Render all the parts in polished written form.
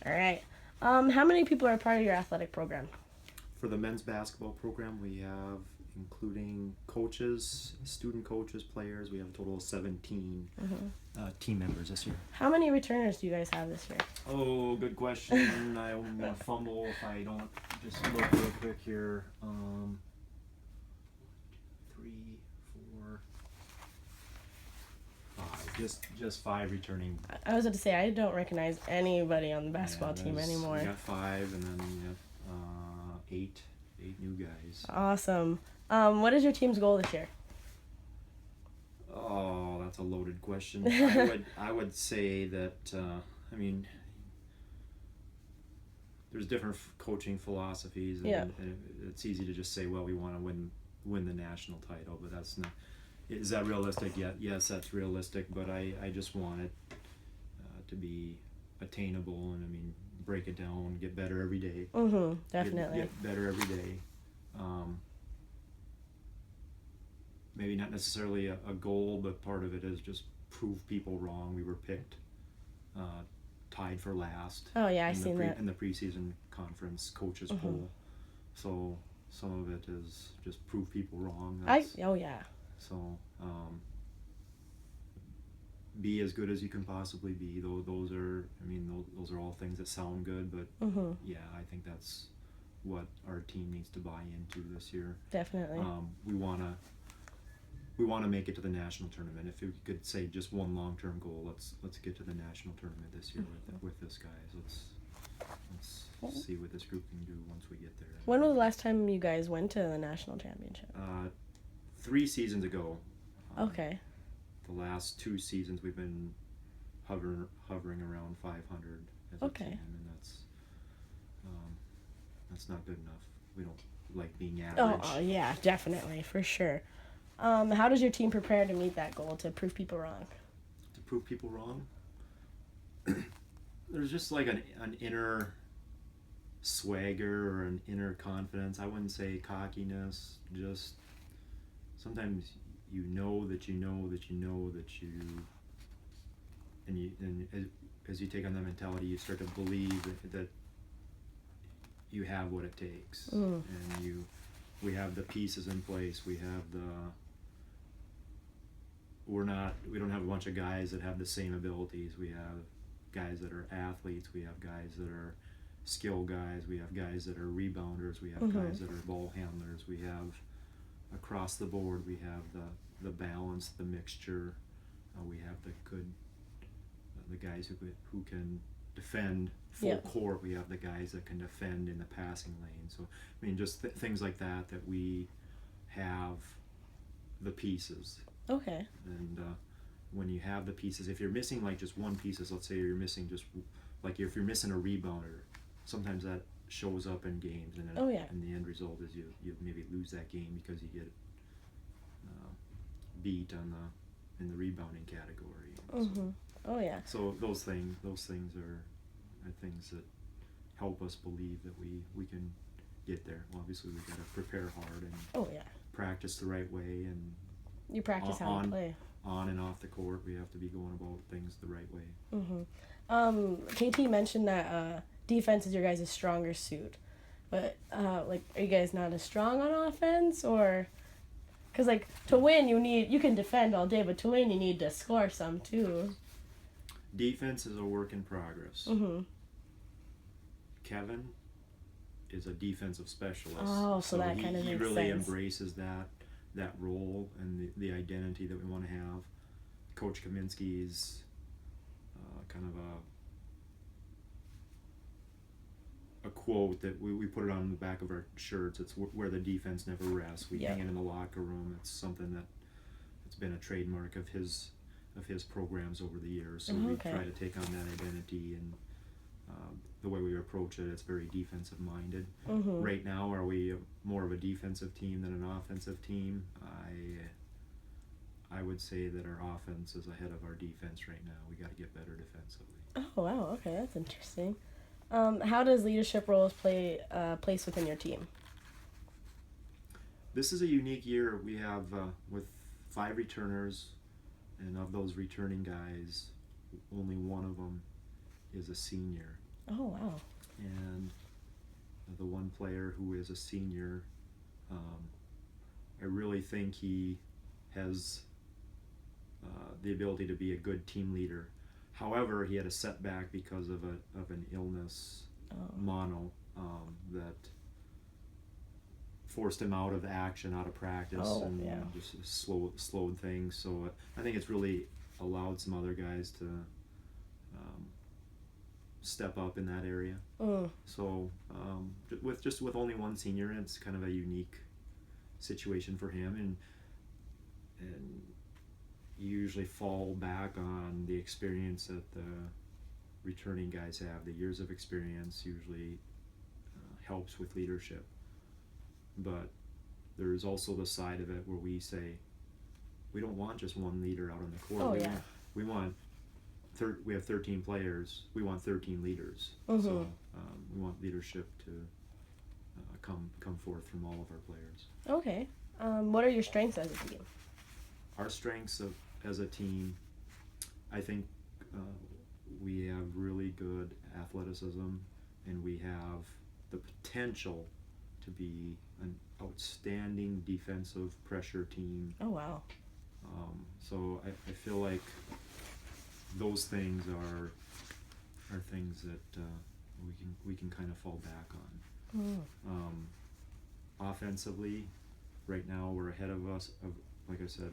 All right. How many people are part of your athletic program? For the men's basketball program, we have, including coaches, student coaches, players, we have a total of 17 team members this year. How many returners do you guys have this year? Oh, good question. I'm going to fumble if I don't just look real quick here. 3, 4, 5. Just 5 returning. I was about to say, I don't recognize anybody on the basketball team anymore. We got 5, and then we have 8 new guys. Awesome. What is your team's goal this year? Oh, that's a loaded question. I would say that there's different coaching philosophies, and it's easy to just say, well, we want to win the national title, but that's not. Is that realistic yet? Yes, that's realistic, but I just want it to be attainable, and break it down, get better every day. Definitely. Get better every day. Maybe not necessarily a goal, but part of it is just prove people wrong. We were picked tied for last. Oh yeah, I seen that in the preseason conference coaches poll. So some of it is just prove people wrong. Oh yeah. So be as good as you can possibly be. Those are all things that sound good, but yeah, I think that's what our team needs to buy into this year. Definitely. We want to make it to the national tournament. If we could say just one long-term goal, let's get to the national tournament this year with this guys. Let's see what this group can do once we get there. When was the last time you guys went to the national championship? 3 seasons ago. Okay. The last 2 seasons we've been hovering around 500 as a team, and that's not good enough. We don't like being average. Oh yeah, definitely, for sure. How does your team prepare to meet that goal, to prove people wrong? To prove people wrong? There's just like an inner swagger or an inner confidence. I wouldn't say cockiness, just sometimes you know that you know that you know that you, and as you take on that mentality, you start to believe that you have what it takes, and we have the pieces in place. We have we don't have a bunch of guys that have the same abilities. We have guys that are athletes. We have guys that are skill guys. We have guys that are rebounders. We have guys that are ball handlers. We have across the board. We have the balance, the mixture. We have the guys who can defend full court. We have the guys that can defend in the passing lane. So just things like that we have the pieces. Okay. And when you have the pieces, if you're missing like just one piece, let's say you're missing just like if you're missing a rebounder, sometimes that shows up in games, and and the end result is you maybe lose that game because you get beat in the rebounding category. So those things are things that help us believe that we can get there. Well, obviously we've got to prepare hard and practice the right way, and you practice how to play on and off the court. We have to be going about things the right way. KT mentioned that defense is your guys' stronger suit, but are you guys not as strong on offense, or because to win you can defend all day, but to win you need to score some too. Defense is a work in progress. Kevin is a defensive specialist. Oh, so that kind of makes sense. He really embraces that role and the identity that we want to have. Coach Kaminsky's kind of a quote that we put it on the back of our shirts. It's where the defense never rests. We hang it in the locker room. It's something it's been a trademark of his programs over the years. So we try to take on that identity, and the way we approach it, it's very defensive minded. Right now, are we more of a defensive team than an offensive team? I would say that our offense is ahead of our defense right now. We got to get better defensively. Oh wow, okay, that's interesting. How does leadership roles play place within your team? This is a unique year. We have with 5 returners, and of those returning guys, only one of them is a senior. Oh, wow. And the one player who is a senior, I really think he has the ability to be a good team leader. However, he had a setback because of an illness, mono, that forced him out of action, out of practice, and just slowed things. So I think it's really allowed some other guys to step up in that area. So with only one senior, it's kind of a unique situation for him, and you usually fall back on the experience that the returning guys have. The years of experience usually helps with leadership. But there's also the side of it where we say we don't want just one leader out on the court. We want we have 13 players. We want 13 leaders. So we want leadership to come forth from all of our players. Okay. What are your strengths as a team? Our strengths as a team, I think we have really good athleticism, and we have the potential to be an outstanding defensive pressure team. Oh, wow. So I feel like those things are things that we can kind of fall back on. Offensively, right now we're ahead of us. Like I said,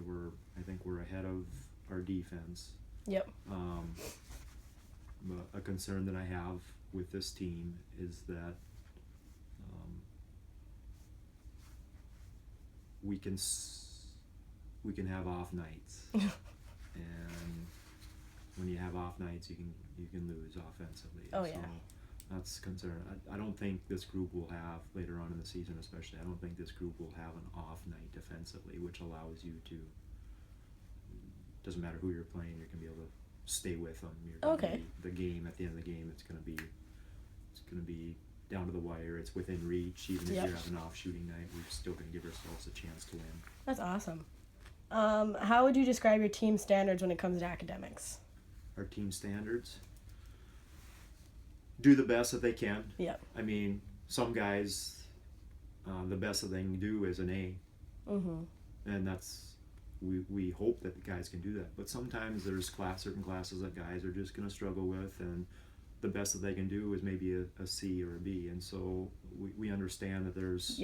I think we're ahead of our defense. Yep. But a concern that I have with this team is that we can have off nights, and when you have off nights, you can lose offensively. Oh, so yeah. That's a concern. I don't think this group will have, later on in the season especially, I don't think this group will have an off night defensively, which allows you to, doesn't matter who you're playing, you're going to be able to stay with them. The game, at the end of the game, it's going to be down to the wire. It's within reach. Even if you have an off shooting night, we're still going to give ourselves a chance to win. That's awesome. How would you describe your team standards when it comes to academics? Our team standards? Do the best that they can. Yep. I mean, some guys, the best that they can do is an A. And that's, we hope that the guys can do that. But sometimes there's certain classes that guys are just going to struggle with, and the best that they can do is maybe a C or a B. And so we understand that there's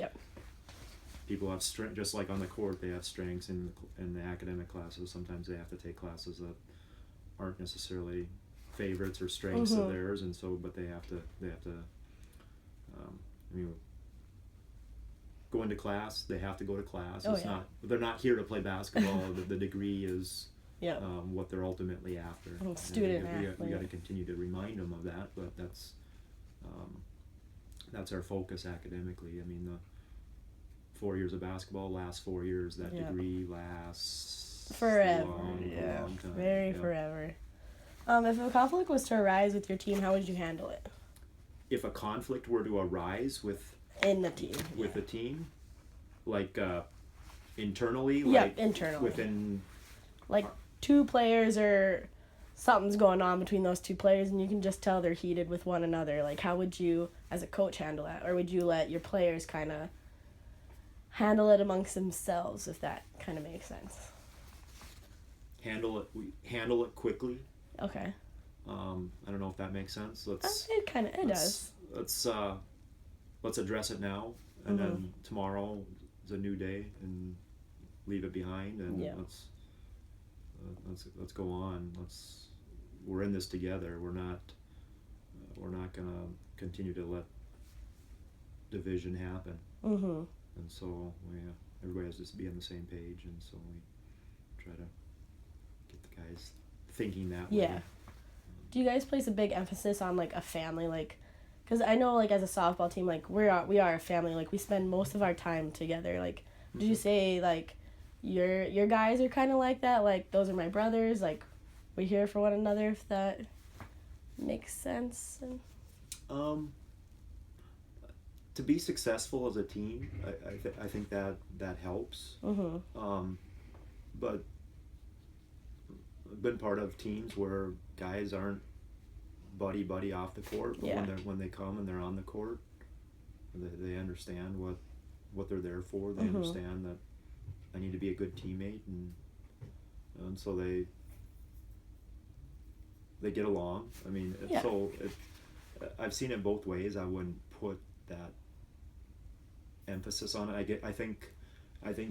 people have strength, just like on the court, they have strengths in the academic classes. Sometimes they have to take classes that aren't necessarily favorites or strengths of theirs, and so but they have to go into class. They have to go to class. They're not here to play basketball. the degree is what they're ultimately after. Student we got to continue to remind them of that, but that's our focus academically. I mean, the 4 years of basketball lasts 4 years. That degree lasts forever. A long time. Very forever. If a conflict was to arise with your team, how would you handle it? If a conflict were to arise in the team, with the team, like internally, internally, within, like two players, or something's going on between those two players, and you can just tell they're heated with one another. Like, how would you, as a coach, handle that, or would you let your players kind of handle it amongst themselves, if that kind of makes sense? Handle it quickly. Okay. I don't know if that makes sense. It does. Let's address it now, and then tomorrow is a new day, and leave it behind, and let's go on. We're in this together. We're not gonna continue to let division happen. And so everybody has to be on the same page, and so we try to get the guys thinking that way. Yeah. Do you guys place a big emphasis on, like, a family? Like, because I know, like, as a softball team, like, we are a family. Like, we spend most of our time together. Like, did you say, like, your guys are kind of like that? Like, those are my brothers. Like, we're here for one another, if that makes sense? To be successful as a team, I think that helps. But I've been part of teams where guys aren't buddy off the court, but Yeah. when they come and they're on the court, they understand what they're there for. They Mhm. understand that I need to be a good teammate, and so they get along. I mean, Yeah. I've seen it both ways. I wouldn't put that emphasis on it. I think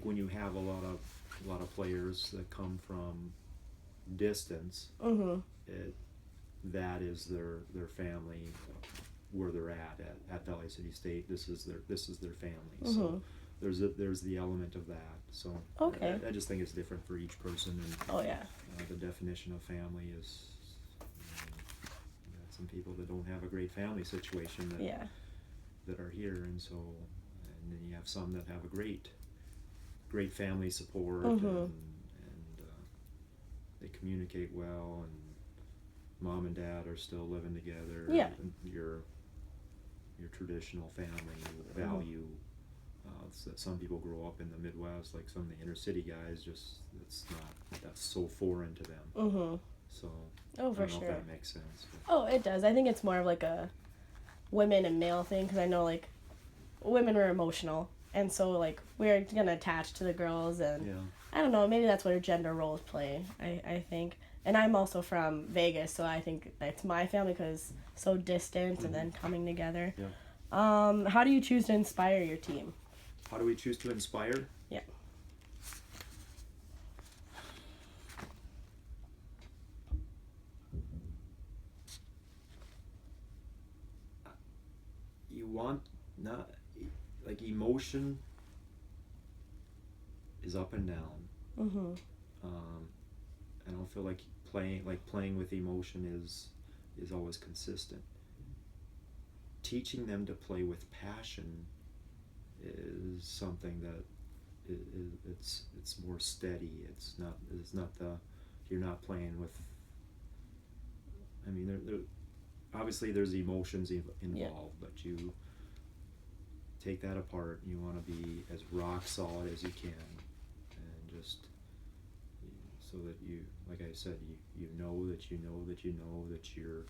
when you have a lot of players that come from distance, Mhm. that is their family, where they're at Valley City State. This is their family. Mhm. So there's the element of that. So Okay. I just think it's different for each person, and Oh yeah. the definition of family is. You got some people that don't have a great family situation Yeah. that are here, and then you have some that have a great family support, Mhm. and they communicate well, and mom and dad are still living together. Yeah. And your traditional family value. That some people grow up in the Midwest, like some of the inner city guys, that's so foreign to them. Mhm. So Oh, I for don't know sure. if that makes sense. But. Oh, it does. I think it's more of like a women and male thing, because I know like women are emotional, and so like we're gonna attach to the girls, and Yeah. I don't know, maybe that's what our gender roles play. I think, and I'm also from Vegas, so I think it's my family because so distant and then coming together. Yeah. How do you choose to inspire your team? How do we choose to inspire? Yeah. You want not like emotion is up and down. Mhm. I don't feel like playing with emotion is always consistent. Teaching them to play with passion is something that it's more steady. It's not you're not playing with. I mean, there obviously there's emotions involved, but you take that apart. You want to be as rock solid as you can, and just so that you, like I said, you know that you're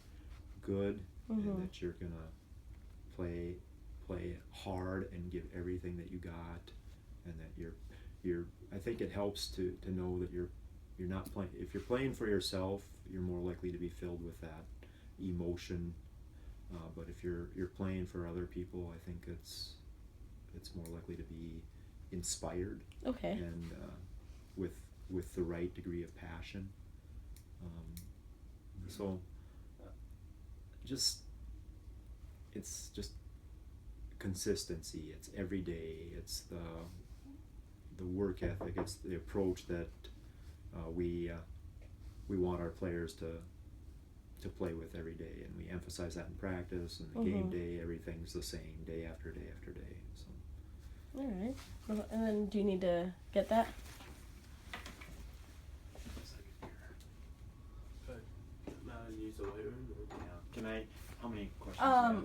good, and that you're gonna play hard and give everything that you got, and that you're I think it helps to know that you're not playing. If you're playing for yourself, you're more likely to be filled with that emotion, but if you're playing for other people, I think it's more likely to be inspired, Okay. and with the right degree of passion. So it's just consistency. It's every day. It's the work ethic. It's the approach that we want our players to play with every day, and we emphasize that in practice, and the game day, everything's the same day after day after day. So. All right. And then do you need to get that? Can I? How many questions? Do you have?